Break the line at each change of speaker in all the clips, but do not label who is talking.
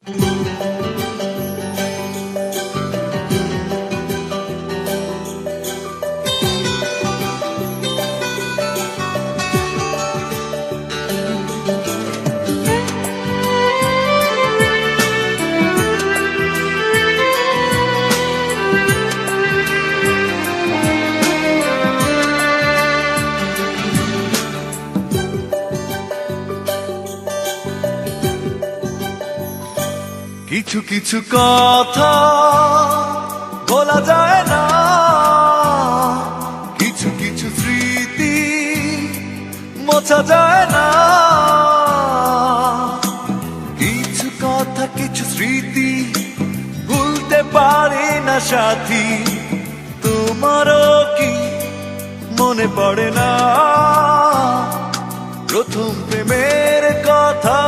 কিছু কিছু কথা বলা যায় না, কিছু কিছু স্মৃতি মোছা যায় না। কিছু কথা কিছু স্মৃতি ভুলতে পারি না সাথী, তোমারও কি মনে পড়ে না প্রথম প্রেমের কথা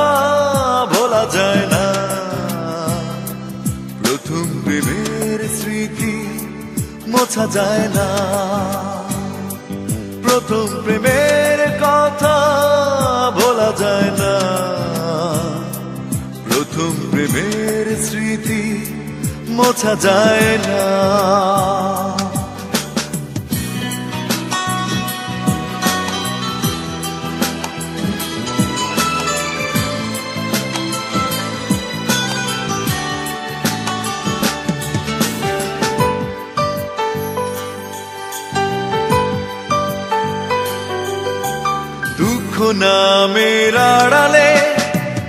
ভোলা যায় না। প্রথম প্রেমের স্মৃতি মোছা যায় না, প্রথম প্রেমের কথা ভোলা যায় না। প্রথম প্রেমের স্মৃতি মোছা যায় না। দুঃখ নামের আড়ালে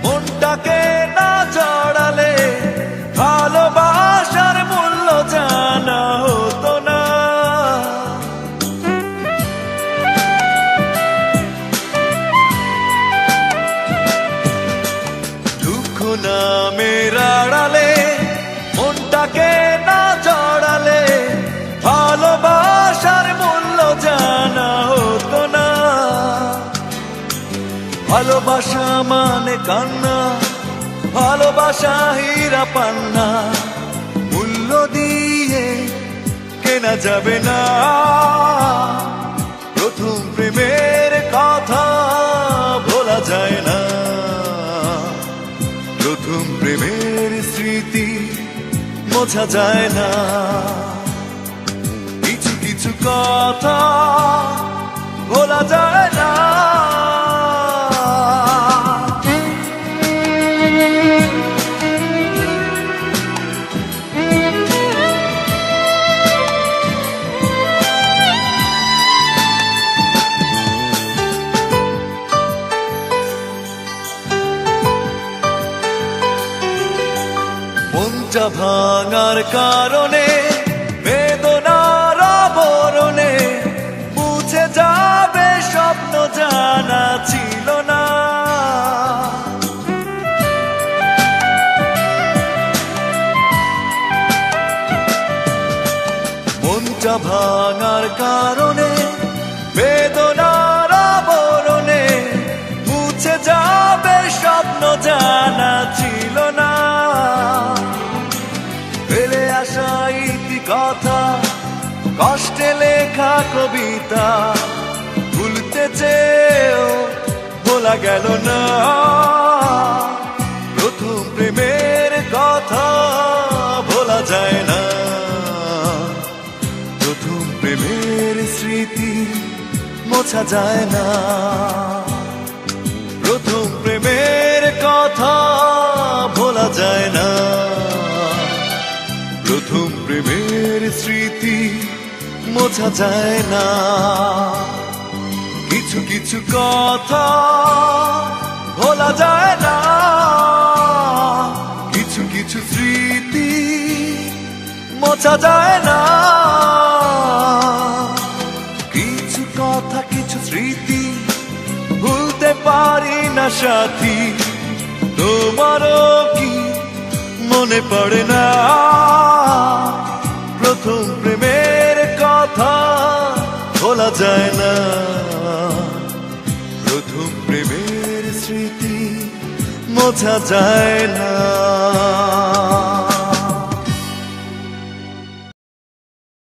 মনটাকে না জড়ালে ভালোবাসার মূল্য জানা হতো না। দুঃখ নামের আড়ালে মনটাকে না জড়ালে ভালোবাসার মূল্য জানা হতো না। ভালোবাসা মানে কান্না, ভালোবাসা হীরা পান্না, মূল্য দিয়ে কেনা যাবে না। প্রথম প্রেমের কথা ভোলা যায় না, প্রথম প্রেমের স্মৃতি মোছা যায় না। কিছু কিছু কথা ভোলা যায় না। মনটা ভাঙার কারণে বেদনার আবরণে মুছে যাবে স্বপ্ন জানা ছিল না। মনটা ভাঙার কারণে বেদনার আবরণে মুছে যাবে স্বপ্ন জানা ছিল না। ফেলে আসা ইতি কথা, কষ্টে লেখা কবিতা ভুলতে চেয়েও ভোলা গেল না। প্রথম প্রেমের কথা ভোলা যায় না, প্রথম প্রেমের স্মৃতি মোছা যায় না। প্রথম প্রেমের কথা ভোলা যায় না, প্রথম প্রেমের স্মৃতি মোছা যায় না। কিছু কিছু কথা ভোলা যায় না, কিছু কিছু স্মৃতি মোছা যায় না। কিছু কথা কিছু স্মৃতি ভুলতে পারি না সাথী, তোমারও কি মনে পড়ে না প্রথম প্রেমের কথা ভোলা যায় না। প্রথম প্রেমের স্মৃতি মোছা যায় না।